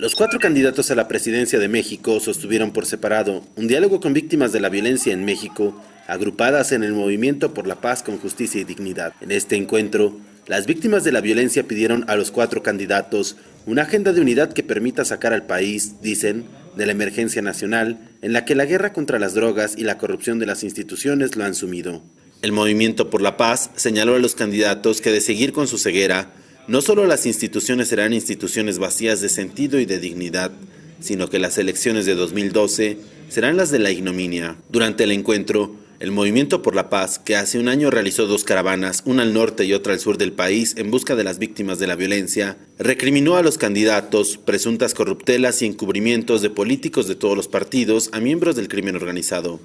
Los 4 candidatos a la presidencia de México sostuvieron por separado un diálogo con víctimas de la violencia en México, agrupadas en el Movimiento por la Paz con Justicia y Dignidad. En este encuentro, las víctimas de la violencia pidieron a los 4 candidatos una agenda de unidad que permita sacar al país, dicen, de la emergencia nacional, en la que la guerra contra las drogas y la corrupción de las instituciones lo han sumido. El Movimiento por la Paz señaló a los candidatos que de seguir con su ceguera, no solo las instituciones serán instituciones vacías de sentido y de dignidad, sino que las elecciones de 2012 serán las de la ignominia. Durante el encuentro, el Movimiento por la Paz, que hace un año realizó 2 caravanas, una al norte y otra al sur del país, en busca de las víctimas de la violencia, recriminó a los candidatos presuntas corruptelas y encubrimientos de políticos de todos los partidos a miembros del crimen organizado.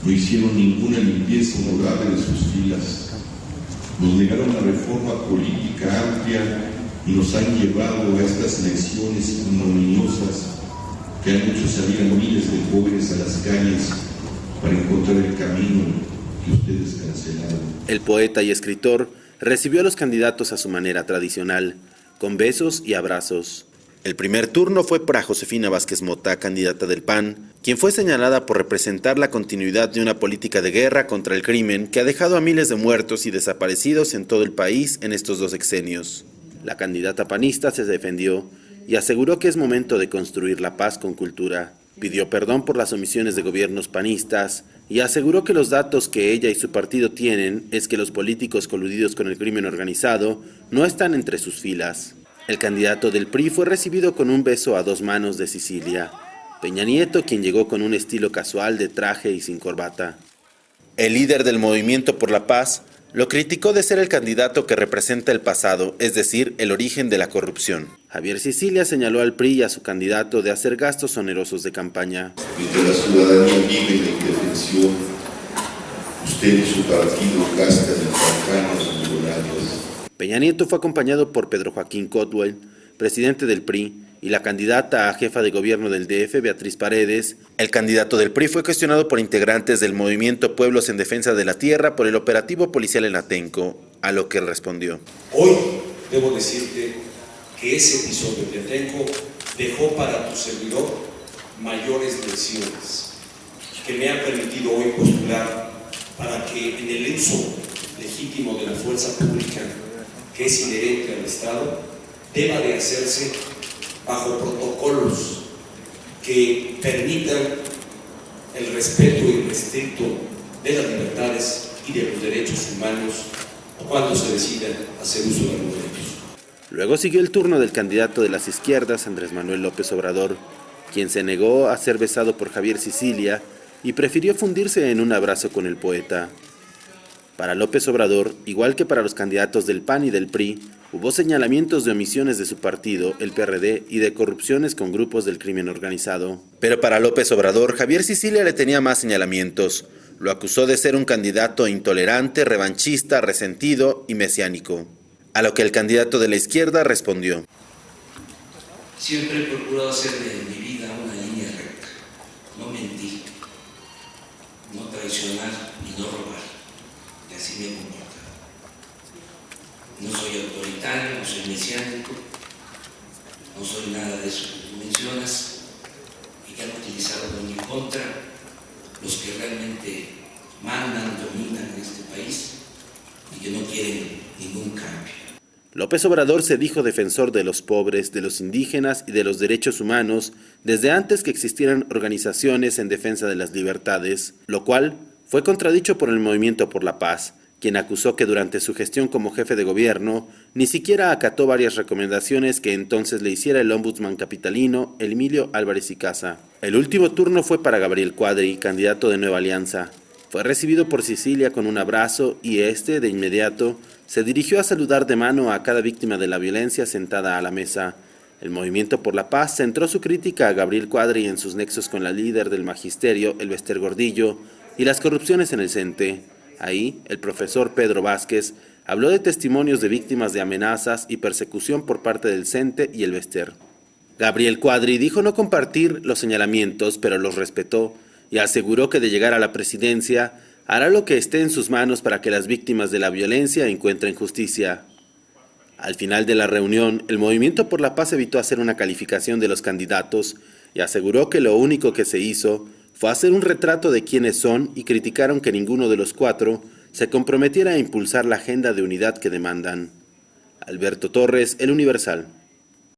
No hicieron ninguna limpieza honorable de sus filas. Nos negaron una reforma política amplia y nos han llevado a estas elecciones ignominiosas que han hecho salir a miles de jóvenes a las calles para encontrar el camino que ustedes cancelaron. El poeta y escritor recibió a los candidatos a su manera tradicional, con besos y abrazos. El primer turno fue para Josefina Vázquez Mota, candidata del PAN, quien fue señalada por representar la continuidad de una política de guerra contra el crimen que ha dejado a miles de muertos y desaparecidos en todo el país en estos 2 sexenios. La candidata panista se defendió y aseguró que es momento de construir la paz con cultura. Pidió perdón por las omisiones de gobiernos panistas y aseguró que los datos que ella y su partido tienen es que los políticos coludidos con el crimen organizado no están entre sus filas. El candidato del PRI fue recibido con un beso a 2 manos de Sicilia. Peña Nieto, quien llegó con un estilo casual de traje y sin corbata. El líder del Movimiento por la Paz lo criticó de ser el candidato que representa el pasado, es decir, el origen de la corrupción. Javier Sicilia señaló al PRI y a su candidato de hacer gastos onerosos de campaña. Mientras la ciudadanía vive en la indefensión, usted y su partido gastan en campañas millonarias. Peña Nieto fue acompañado por Pedro Joaquín Cotwell, presidente del PRI, y la candidata a jefa de gobierno del DF, Beatriz Paredes. El candidato del PRI fue cuestionado por integrantes del movimiento Pueblos en Defensa de la Tierra por el operativo policial en Atenco, a lo que respondió. Hoy debo decirte que ese episodio de Atenco dejó para tu servidor mayores lecciones, que me han permitido hoy postular para que en el uso legítimo de la fuerza pública, que es inherente al Estado, deba de hacerse bajo protocolos que permitan el respeto irrestricto de las libertades y de los derechos humanos cuando se decida hacer uso de los derechos. Luego siguió el turno del candidato de las izquierdas, Andrés Manuel López Obrador, quien se negó a ser besado por Javier Sicilia y prefirió fundirse en un abrazo con el poeta. Para López Obrador, igual que para los candidatos del PAN y del PRI, hubo señalamientos de omisiones de su partido, el PRD, y de corrupciones con grupos del crimen organizado. Pero para López Obrador, Javier Sicilia le tenía más señalamientos. Lo acusó de ser un candidato intolerante, revanchista, resentido y mesiánico. A lo que el candidato de la izquierda respondió. Siempre he procurado hacer de mi vida una línea recta, no mentir, no traicionar y no robar. Y así me he comportado. No soy autoritario, no soy mesiánico, no soy nada de eso que tú mencionas y que han utilizado en mi contra los que realmente mandan, dominan en este país y que no quieren ningún cambio. López Obrador se dijo defensor de los pobres, de los indígenas y de los derechos humanos desde antes que existieran organizaciones en defensa de las libertades, lo cual fue contradicho por el Movimiento por la Paz, quien acusó que durante su gestión como jefe de gobierno ni siquiera acató varias recomendaciones que entonces le hiciera el ombudsman capitalino Emilio Álvarez y Casa. El último turno fue para Gabriel Cuadri, candidato de Nueva Alianza. Fue recibido por Sicilia con un abrazo y de inmediato, se dirigió a saludar de mano a cada víctima de la violencia sentada a la mesa. El Movimiento por la Paz centró su crítica a Gabriel Cuadri en sus nexos con la líder del magisterio, Elbester Gordillo, y las corrupciones en el CENTE. Ahí, el profesor Pedro Vázquez habló de testimonios de víctimas de amenazas y persecución por parte del CENTE y Elbester. Gabriel Cuadri dijo no compartir los señalamientos, pero los respetó y aseguró que de llegar a la presidencia hará lo que esté en sus manos para que las víctimas de la violencia encuentren justicia. Al final de la reunión, el Movimiento por la Paz evitó hacer una calificación de los candidatos y aseguró que lo único que se hizo fue hacer un retrato de quiénes son y criticaron que ninguno de los cuatro se comprometiera a impulsar la agenda de unidad que demandan. Alberto Torres, El Universal.